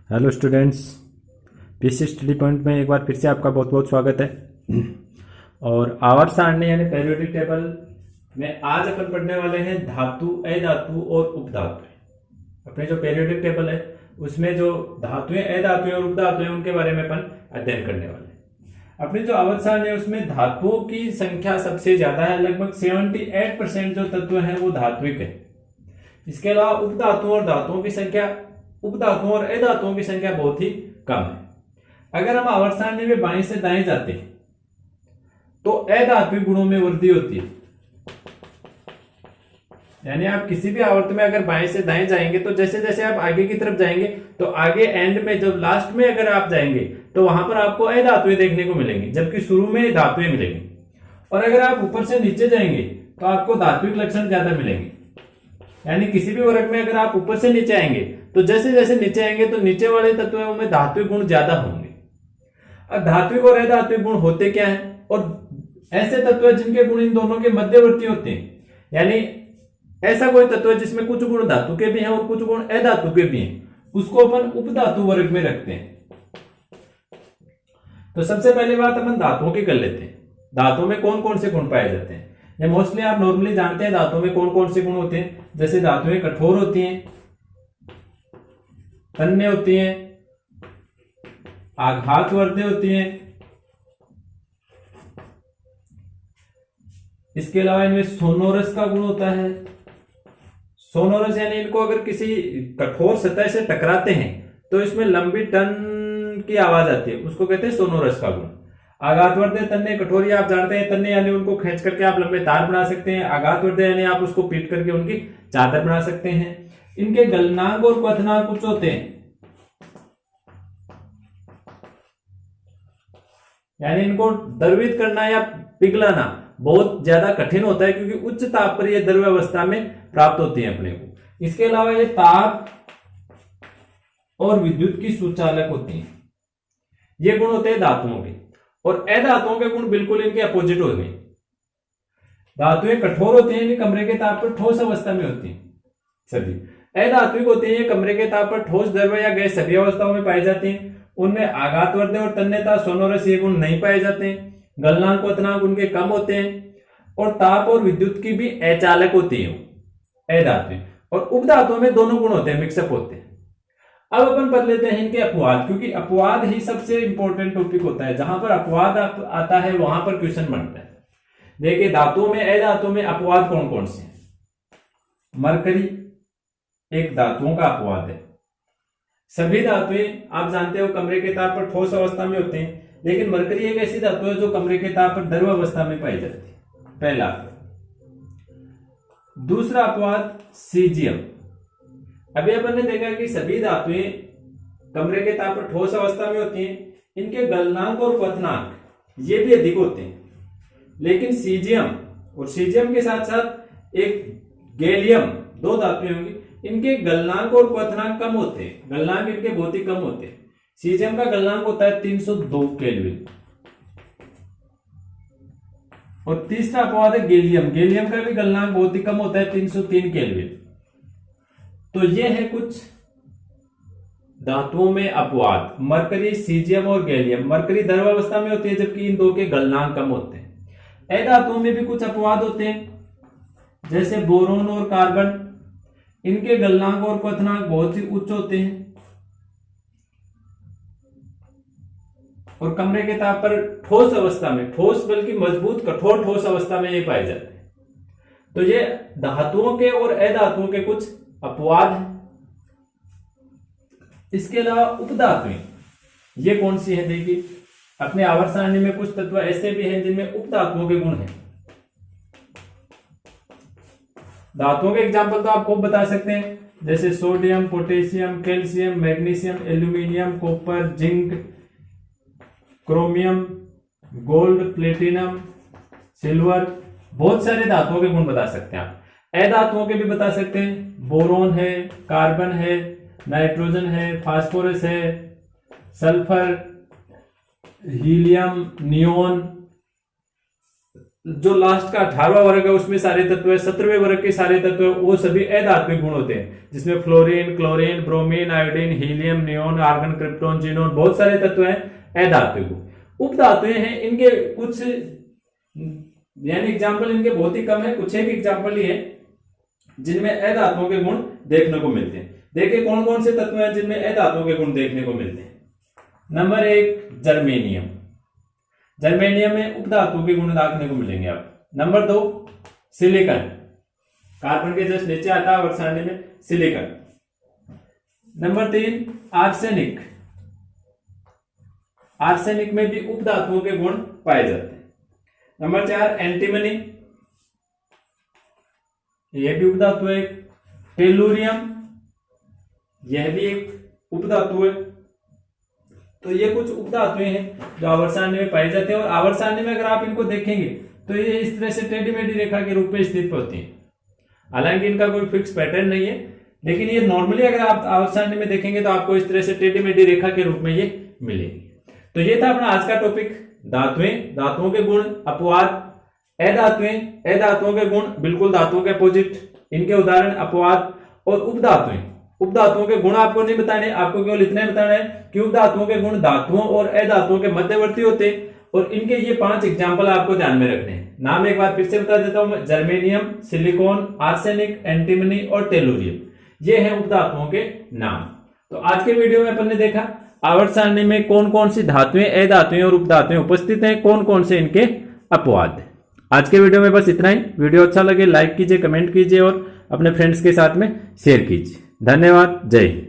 Hello students, PC study point में एक बार फिर से आपका बहुत बहुत स्वागत है। और आवर्त सारणी यानी पेरियोडिक टेबल में आज अपन पढ़ने वाले हैं धातु, अधातु और उपधातु। अपने जो पेरियोडिक टेबल है उसमें जो धातुएं, अधातुएं और उपधातुएं हैं उनके बारे में अपन अध्ययन करने वाले हैं। अपनी जो आवर्त सारणी है उसमें धातुओं की संख्या सबसे ज्यादा है, लगभग 78% जो तत्व है वो धात्विक है। इसके अलावा उपधातुओं और धातुओं की संख्या, उपधातुओं और अधातुओं की संख्या बहुत ही कम है। अगर हम आवर्त सारणी में बाएं से दाएं जाते हैं तो अधात्विक गुणों में वृद्धि होती है। यानी आप किसी भी आवर्त में अगर बाएं से दाएं जाएंगे तो जैसे जैसे आप आगे की तरफ जाएंगे तो आगे एंड में, जब लास्ट में अगर आप जाएंगे तो वहां पर आपको अधातुएं देखने को मिलेंगी, जबकि शुरू में धातुएं मिलेंगी। और अगर आप ऊपर से नीचे जाएंगे तो आपको धात्विक लक्षण ज्यादा मिलेंगे। यानी किसी भी वर्ग में अगर आप ऊपर से नीचे आएंगे तो जैसे जैसे नीचे आएंगे तो नीचे वाले तत्वों में धात्विक गुण ज्यादा होंगे। अब धात्विक और अधात्विक गुण होते क्या हैं, और ऐसे तत्व जिनके गुण इन दोनों के मध्यवर्ती होते हैं। यानी ऐसा कोई तत्व है जिसमें कुछ गुण धातु के भी हैं और कुछ गुण अधातु के भी हैं, उसको अपन उपधातु वर्ग में रखते हैं। तो सबसे पहले बात अपन धातुओं की कर लेते हैं। धातुओं में कौन कौन से गुण पाए जाते हैं? ये मोस्टली आप नॉर्मली जानते हैं धातुओं में कौन कौन से गुण होते हैं। जैसे धातुएं कठोर होती हैं, तन्य होती हैं, आघातवर्ती होती हैं। इसके अलावा इनमें सोनोरस का गुण होता है। सोनोरस यानी इनको अगर किसी कठोर सतह से टकराते हैं तो इसमें लंबी टन की आवाज आती है, उसको कहते हैं सोनोरस का गुण। आघातवर्ती, तन्य, कठोर आप जानते हैं। तन्य यानी उनको खींच करके आप लंबे तार बना सकते हैं। आघातवर्ती यानी आप उसको पीट करके उनकी चादर बना सकते हैं। इनके गलनांक और क्वथनांक उच्च होते हैं, यानी इनको द्रवित करना या पिघलाना बहुत ज्यादा कठिन होता है, क्योंकि उच्च ताप पर यह द्रव्य अवस्था में प्राप्त होती है अपने को। इसके अलावा ये ताप और विद्युत की सुचालक होती हैं। ये गुण होते हैं धातुओं के। और अधातुओं के गुण बिल्कुल इनके अपोजिट होते हैं। धातुएं कठोर होती हैं, कमरे के ताप पर ठोस अवस्था में होती हैं सभी। अधात्विक होती हैं, ये कमरे के ताप पर ठोस, द्रव्य या गैस सभी अवस्थाओं में पाई जाती हैं। उनमें आघातवर्ती और तन्यता, सोनोरस ये गुण नहीं पाए जाते हैं। गलनांक, क्वथनांक उनके कम होते हैं। और ताप और विद्युत की भी अचालक होती है अधात्विक। और उपधातुओं में दोनों गुण होते हैं, मिक्सअप होते हैं। अब अपन पढ़ लेते हैं इनके अपवाद, क्योंकि अपवाद ही सबसे इंपॉर्टेंट टॉपिक होता है। जहां पर अपवाद आता है वहां पर क्वेश्चन बनता है। देखिए धातुओं में, अधातुओं में अपवाद कौन कौन से हैं? मरकरी एक धातुओं का अपवाद है। सभी धातुएं आप जानते हो कमरे के ताप पर ठोस अवस्था में होते हैं, लेकिन मरकरी एक ऐसी धातु है जो कमरे के ताप पर द्रव अवस्था में पाई जाती है। पहला। दूसरा अपवाद सीजियम। अभी अपन ने देखा कि सभी धातुएं कमरे के ताप पर ठोस अवस्था में होती हैं, इनके गलनांक और क्वथनांक ये भी अधिक होते हैं। लेकिन सीजियम और सीजियम के साथ साथ एक गैलियम, दो धातुएं होंगी, इनके गलनांक और क्वथनांक कम होते हैं। गलनांक इनके बहुत ही कम होते हैं। सीजियम का गलनांक होता है 302 केल्विन। और तीसरा अपवाद है गैलियम। गैलियम का भी गलनांक बहुत ही कम होता है, 303 केल्विन। तो ये है कुछ धातुओं में अपवाद, मरकरी, सीजियम और गैलियम। मरकरी द्रव अवस्था में होती है जबकि इन दो के गलनांक कम होते हैं। अधातुओं में भी कुछ अपवाद होते हैं, जैसे बोरोन और कार्बन। इनके गलनांक और क्वथनांक बहुत ही उच्च होते हैं और कमरे के ताप पर ठोस अवस्था में, ठोस बल्कि मजबूत कठोर ठोस अवस्था में ये पाए जाते हैं। तो ये धातुओं के और अधातुओं के कुछ अपवाद हैं। इसके अलावा उपधातुएं ये कौन सी है? देखिए अपने आवर्त सारणी में कुछ तत्व ऐसे भी हैं जिनमें उपधातुओं के गुण हैं। धातुओं के एग्जाम्पल तो आप खूब बता सकते हैं, जैसे sodium, potassium, calcium, magnesium, aluminium, copper, zinc, chromium, gold, platinum, silver. बहुत सारे धातुओं के गुण बता सकते हैं आप। अधातुओं के भी बता सकते हैं, बोरोन है, कार्बन है, नाइट्रोजन है, फास्फोरस है, सल्फर, हीलियम, नियोन, जो लास्ट का 18वां वर्ग है उसमें सारे तत्व है, 17वें वर्ग के सारे तत्व है वो सभी अधात्विक गुण होते हैं, जिसमें fluorine, chlorine, bromine, iodine, helium, neon, argon, krypton, xenon, बहुत सारे तत्व हैं अधात्विक गुण। उपधातुएं हैं, इनके कुछ यानी एग्जाम्पल इनके बहुत ही कम है, कुछ एक एग्जाम्पल ही है जिनमें अधातुओं के गुण देखने को मिलते हैं। देखिए कौन कौन से तत्व हैं जिनमें अधातुओं के गुण देखने को मिलते हैं। नंबर 1 जर्मेनियम, जर्मेनियम में उपधातु के गुण देखने को मिलेंगे आप। नंबर 2 सिलिकॉन, कार्बन के जस्ट नीचे आता है आवर्त सारणी में सिलिकॉन। नंबर 3 आर्सेनिक, आर्सेनिक में भी उपधातुओं के गुण पाए जाते हैं। नंबर 4 एंटीमनी, यह भी उपधातु है। टेलुरियम, यह भी एक उपधातु है। तो ये कुछ उपधातुएं हैं जो आवर्त सारणी में पाई जाती है, और आवर्त सारणी में अगर आप इनको देखेंगे तो ये इस तरह से टेढ़ी मेढ़ी रेखा के रूप में स्थित होती हैं। हालांकि इनका कोई फिक्स पैटर्न नहीं है, लेकिन ये नॉर्मली अगर आप आवर्त सारणी में देखेंगे तो आपको इस तरह से टेढ़ी मेढ़ी रेखा के रूप में ये मिलेगी। तो ये था अपना आज का टॉपिक, धातुएं, धातुओं के गुण, अपवाद, अधातुएं, अधातुओं के गुण बिल्कुल धातुओं के अपोजिट, इनके उदाहरण, अपवाद, और उपधातुएं। उपधातुओं के गुण आपको नहीं बताने, आपको केवल इतना बताना है कि उपधातुओं के गुण धातुओं और अधातुओं के मध्यवर्ती होते, और इनके ये 5 एग्जाम्पल आपको ध्यान में रखने हैं। नाम एक बार फिर से बता देता हूं, जर्मेनियम, सिलिकॉन, आर्सेनिक, एंटीमनी और टेलुरियम, ये हैं उपधातुओं के नाम। तो आज के वीडियो में अपन ने देखा आवर्त सारणी में कौन कौन सी धातुएं, अधातुएं और उपधातुएं उपस्थित हैं, कौन कौन से इनके अपवाद। आज के वीडियो में बस इतना ही। वीडियो अच्छा लगे लाइक कीजिए, कमेंट कीजिए और अपने फ्रेंड्स के साथ में शेयर कीजिए। धन्यवाद, जय हिंद।